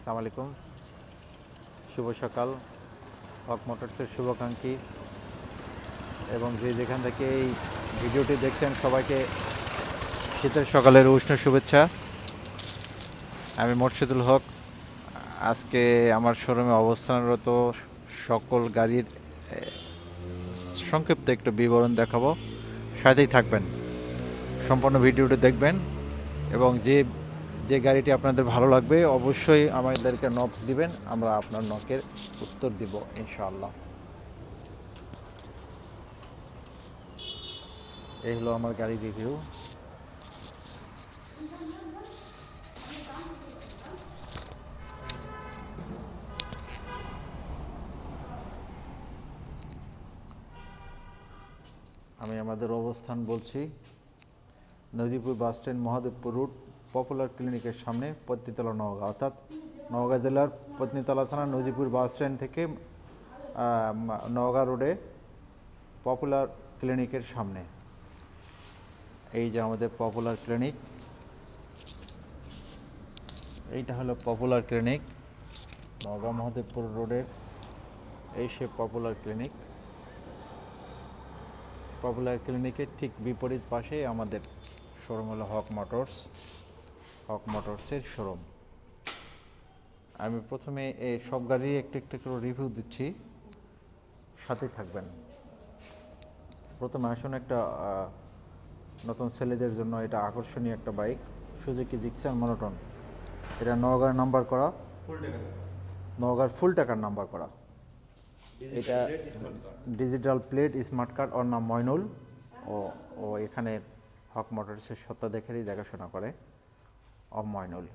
আসসালামু আলাইকুম, শুভ সকাল। হক মোটরসের শুভাকাঙ্ক্ষী এবং যেখান থেকে এই ভিডিওটি দেখছেন সবাইকে শীতের সকালের উষ্ণ শুভেচ্ছা। আমি মোর্শেদুল হক। আজকে আমার শোরুমে অবস্থানরত সকল গাড়ির সংক্ষিপ্ত একটু বিবরণ দেখাবো, সাথেই থাকবেন, সম্পূর্ণ ভিডিওটি দেখবেন এবং যে গাড়িটি আপনাদের ভালো লাগবে অবশ্যই আমাদেরকে নক দিবেন, আমরা আপনার নকের উত্তর দিব ইনশাআল্লাহ। এই হলো আমার গাড়ি রিভিউ। আমি আমাদের অবস্থান বলছি, Nadipur bus stand, Mahadevpur route, popular ক্লিনিকের সামনে, পত্নীতলা, নওগাঁ। অর্থাৎ নওগাঁ জেলার পত্নীতলা থানা নদীপুর বাস স্ট্যান্ড থেকে নওগাঁ রোডে পপুলার ক্লিনিকের সামনে। এই যে আমাদের পপুলার ক্লিনিক, এইটা হলো পপুলার ক্লিনিক, নওগাঁ মহাদেবপুর রোডের এই সে পপুলার ক্লিনিক। পপুলার ক্লিনিকের ঠিক বিপরীত পাশে আমাদের শোরুম হলো হক মোটরস, হক মোটরসের শোরুম। আমি প্রথমে এই সব গাড়ির একটু একটু করে রিভিউ দিচ্ছি, সাথে থাকবেন। প্রথমে আসুন একটা নতুন ছেলেদের জন্য এটা আকর্ষণীয় একটা বাইক, সুজুকি জিক্সার মনোটন। এটা নওগাঁর নাম্বার করা, নওগাঁর ফুল টাকার নাম্বার করা। এটা ডিজিটাল প্লেট, স্মার্ট কার্ড। ওর নাম ময়নুল। ও ও এখানে হক মোটরসের সত্ত্বাধিকারী, দেখাশোনা করে। ময়নুল।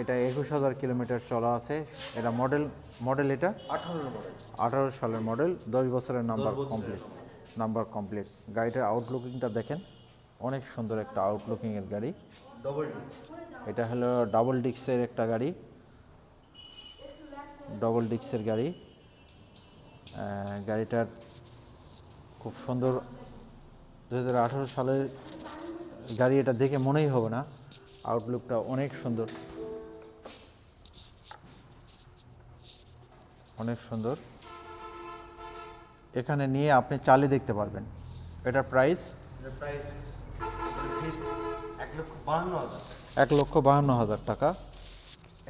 এটা 21,000 কিলোমিটার চলা আছে। এটা মডেল এটা 18 সালের মডেল, 10 বছরের নাম্বার কমপ্লিট। গাড়িটার আউটলুকিংটা দেখেন, অনেক সুন্দর একটা আউটলুকিংয়ের গাড়ি। এটা হলো ডাবল ডিস্কের একটা গাড়ি, ডবল ডিস্কের গাড়ি। গাড়িটার খুব সুন্দর 2018 সালের গাড়ি, এটা দেখে মনেই হবে না। আউটলুকটা অনেক সুন্দর, অনেক সুন্দর। এখানে নিয়ে আপনি চালিয়ে দেখতে পারবেন। এটার প্রাইস 1,52,000 টাকা।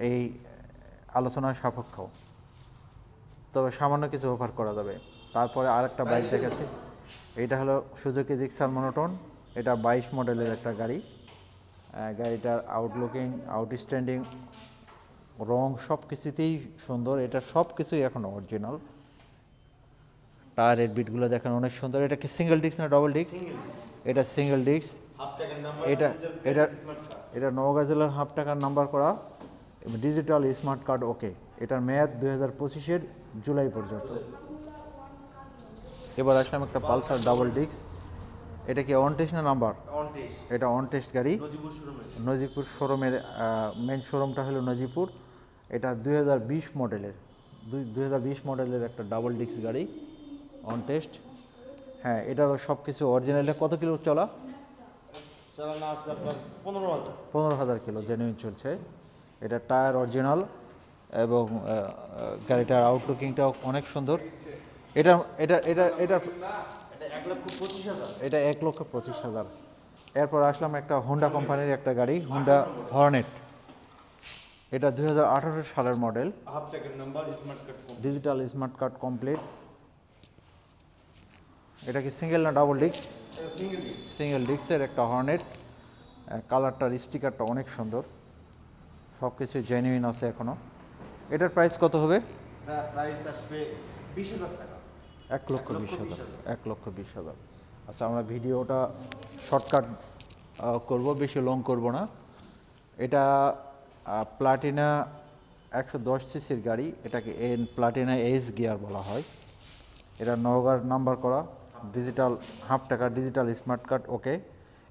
এই আলোচনার সাপেক্ষ, তবে সামান্য কিছু অফার করা যাবে। তারপরে আরেকটা বাইক দেখাচ্ছি, এটা হলো সুজুকি জিক্সার মনোটন। এটা 22 মডেলের একটা গাড়ি। গাড়িটার আউটলুকিং, আউটস্ট্যান্ডিং, রং সব কিছুতেই সুন্দর। এটা সব কিছুই এখনও অরিজিনাল। টায়ারের বিটগুলো দেখেন অনেক সুন্দর। এটা কি সিঙ্গেল ডিস্ক না ডবল ডিস্ক? এটা সিঙ্গেল ডিস্ক। এটা এটা এটা নওগাঁ জেলার হাফ টাকার নাম্বার করা, ডিজিটাল স্মার্ট কার্ড ওকে। এটার মেয়াদ 2025-এর জুলাই পর্যন্ত। এবার আসলাম একটা পালসার ডাবল ডিস্ক। এটা কি অন টেস্ট না নাম্বার? এটা অন টেস্ট গাড়ি, নজিপুর শোরুমের। মেন শোরুমটা হলো নজিপুর। এটা 2020 মডেলের, 2020 মডেলের একটা ডাবল ডিস্ক গাড়ি, অন টেস্ট। হ্যাঁ, এটারও সব কিছু অরিজিনাল। কত কিলো চলা? 15,000 কিলো জেনুইন চলছে। এটা টায়ার অরিজিনাল এবং গাড়িটার আউটলুকিংটাও অনেক সুন্দর। এটা এটা এটা এটা এটা 1,25,000। এরপর আসলাম একটা হোন্ডা কোম্পানির একটা গাড়ি, হোন্ডা হর্নেট। এটা 2018 সালের model, digital smart card complete. এটা কি সিঙ্গেল না ডাবল ডিস্ক? সিঙ্গেল ডিস্কের একটা হর্নেট। কালারটার স্টিকারটা অনেক সুন্দর, সব কিছু জেনুইন আছে এখনও। এটার প্রাইস কত হবে? 1,20,000। 1,20,000। আচ্ছা, আমরা ভিডিওটা শর্টকাট করব, বেশি লং করব না। এটা প্লাটিনা 110 সিসির গাড়ি। এটাকে প্লাটিনা এইচ গিয়ার বলা হয়। এটা নওগাঁর নাম্বার করা, ডিজিটাল হাফ টাকা, ডিজিটাল স্মার্ট কার্ড ওকে।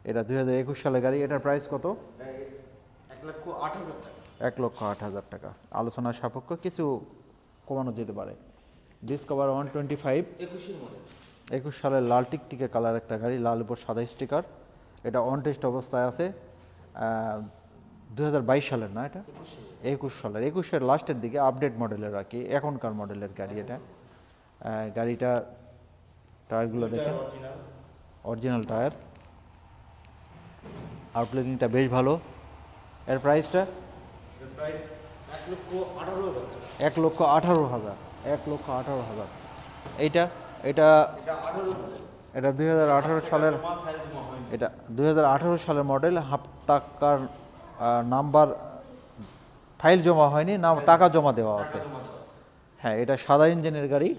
এটা 2021 সালের গাড়ি। এটার প্রাইস কত? 1,08,000 টাকা। আলোচনার সাপেক্ষ কিছু কমানো যেতে পারে। ডিসকভার 125, 21 সালের লাল টিকটিকে কালার একটা গাড়ি, লাল উপর সাদা স্টিকার। এটা অন টেস্ট অবস্থায় আছে। 2022 সালের না এটা, 21 সালের লাস্টের দিকে আপডেট মডেলের আর কি, এখনকার মডেলের গাড়ি এটা। গাড়িটা টায়ারগুলো দেখেন, অরিজিনাল টায়ার, আউটলুকিংটা বেশ ভালো। এর প্রাইসটা 1,18,000, 1,18,000। এইটা এটা এটা 2018 সালের, এটা 2018 সালের মডেল, হাফ টাকার নাম্বার, ফাইল জমা হয়নি, নাম টাকা জমা দেওয়া আছে। হ্যাঁ, এটা সাদা ইঞ্জিনের গাড়ি।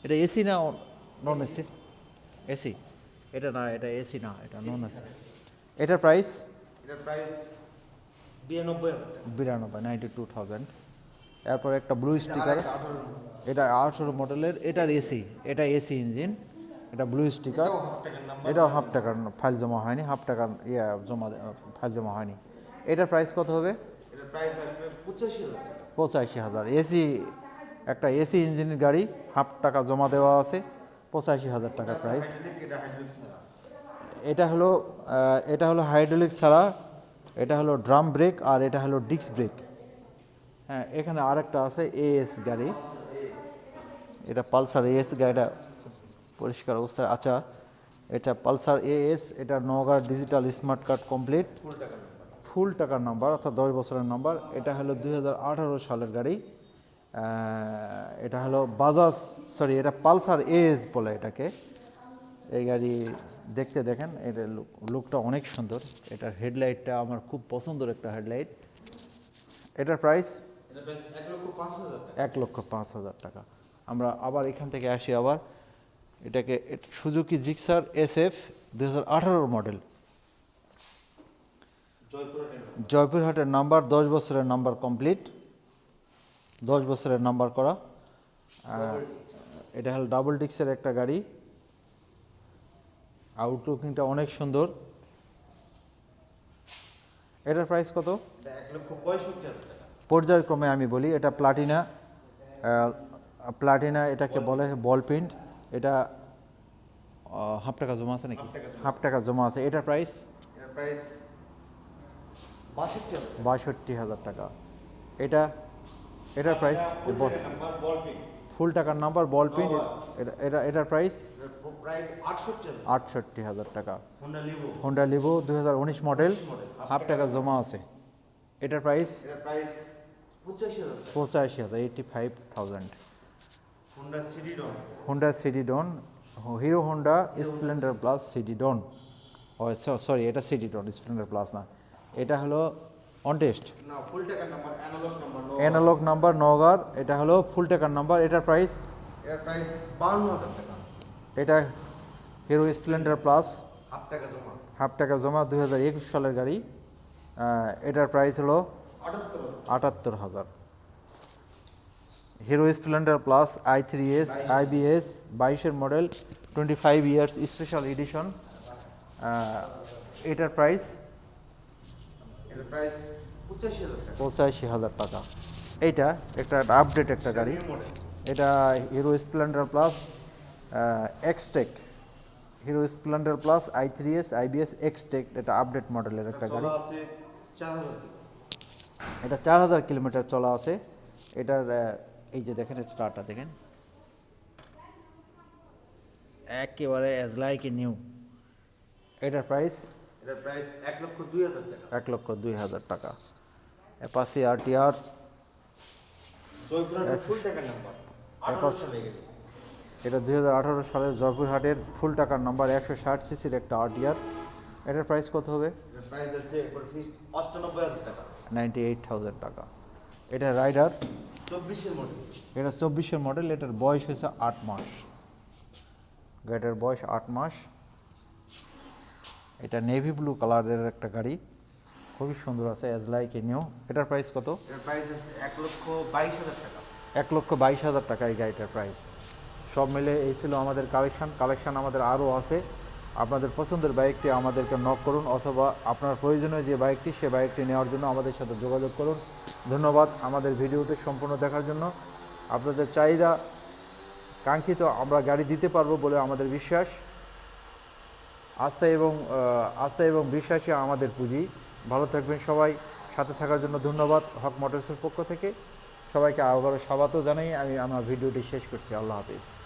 এটা এসি না নন এসি? এসি। এটা না, এটা এসি না, এটা নন এসি। এটার প্রাইস 92,000। এরপর একটা ব্লু স্টিকার, এটা 18 মডেলের, এটার এসি, এটা এসি ইঞ্জিন, এটা ব্লু স্টিকার, এটাও হাফ টাকার ফাইল জমা হয়নি, হাফ টাকার ফাইল জমা হয়নি। এটার প্রাইস কত হবে? এটার প্রাইস আসবে 85,000। 85,000। এসি, একটা এসি ইঞ্জিনের গাড়ি, হাফ টাকা জমা দেওয়া আছে, 85,000 টাকা প্রাইস। এটা হলো হাইড্রোলিক ছাড়া, এটা হলো ড্রাম ব্রেক, আর এটা হলো ডিস্ক ব্রেক। হ্যাঁ, এখানে আরেকটা আছে এএস গাড়ি, এটা পালসার এএস গাড়িটা পরিষ্কার অবস্থায়। আচ্ছা, এটা পালসার এএস, এটা Naogaon digital smart card complete, full টাকার নাম্বার, অর্থাৎ 10 বছরের নাম্বার। এটা হলো 2018 সালের গাড়ি। এটা হলো বাজাজ, সরি, এটা পালসার এএস বলে এটাকে। এই গাড়ি দেখতে দেখেন, এটার লুকটা অনেক সুন্দর। এটার হেডলাইটটা আমার খুব পছন্দের একটা হেডলাইট। এটার প্রাইস 1,05,000 টাকা। আমরা আবার এখান থেকে আসি, আবার এটাকে সুজুকি জিক্সার SF 2018 মডেল, জয়পুরহাটের নাম্বার, 10 বছরের নাম্বার কমপ্লিট, 10 বছরের নাম্বার করা। এটা হলো ডাবল ডিক্সের একটা গাড়ি, আউটলুকিংটা অনেক সুন্দর। এটার প্রাইস কত? 1,65,000 টাকা। পর্যায়ক্রমে আমি বলি, এটা প্লাটিনা, প্লাটিনা এটাকে বলে বল প্রিন্ট। এটা হাফ টাকা জমা আছে নাকি? হাফ টাকা জমা আছে। এটার প্রাইস 62,000 টাকা। এটার প্রাইস ফুল টাকার নাম্বার, বল প্রিন্ট। এটার প্রাইস 68,000 টাকা। হোন্ডা লিভো 2019 মডেল, হাফ টাকা জমা আছে। এটার price 85,000, 85,000। Honda CD Dawn, Hero Honda Splendor Plus CD Dawn, sorry, এটা সিটি ডন, স্প্লেন্ডার প্লাস না, এটা হলো on test, analogue number Naogaon. এটা হলো ফুল টাকার নাম্বার। এটার প্রাইস 52,000 টাকা। এটা হিরো স্প্লেন্ডার প্লাস, হাফ টাকা জমা, 2021 সালের গাড়ি। এটার প্রাইস হলো 78,000। Hero Splendor Plus i3s IBS 22-এর মডেল, 25 ইয়ার্স স্পেশাল এডিশন। এটার প্রাইস 85,000 টাকা। এইটা একটা আপডেট একটা গাড়ি, এটা Hero Splendor Plus Xtec, Hero Splendor Plus i3s IBS Xtec, এটা আপডেট মডেলের একটা গাড়ি। এটা 4,000 কিলোমিটার চলা আছে। এটার এই যে দেখেন, এটা টাটা দেখেন, একেবারে অ্যাজ লাইক এ নিউ। এটার প্রাইস 1,02,000 টাকা। 1,02,000 টাকা। অ্যাপাচি RTR, এটা 2018 সালের জয়পুরহাটের ফুল টাকার নাম্বার, 160 সিসির একটা RTR। এটার প্রাইস কত হবে? 98,000 টাকা। এটা রাইডার, 24-এর মডেল, এটা 24-এর মডেল, এটার বয়স হয়েছে 8 মাস, গাড়িটার বয়স 8 মাস। এটা নেভি ব্লু কালারের একটা গাড়ি, খুবই সুন্দর আছে, অ্যাজ লাইক এ নিউ। এটার প্রাইস কত? এর প্রাইস 1,22,000 টাকা। 1,22,000 টাকা এই গাড়িটার প্রাইস। সব মিলে এই ছিল আমাদের কালেকশান আমাদের আরও আছে। আপনাদের পছন্দের বাইকটি আমাদেরকে নক করুন, অথবা আপনার প্রয়োজনীয় যে বাইকটি, সে বাইকটি নেওয়ার জন্য আমাদের সাথে যোগাযোগ করুন। ধন্যবাদ আমাদের ভিডিওটি সম্পূর্ণ দেখার জন্য। আপনাদের চাহিদা কাঙ্ক্ষিত আমরা গাড়ি দিতে পারবো বলে আমাদের বিশ্বাস। আস্থা এবং বিশ্বাসই আমাদের পুঁজি। ভালো থাকবেন সবাই, সাথে থাকার জন্য ধন্যবাদ হক মোটরসের পক্ষ থেকে। সবাইকে আবারও স্বাগত জানাই আমি আমার ভিডিওটি শেষ করছি। আল্লাহ হাফিজ।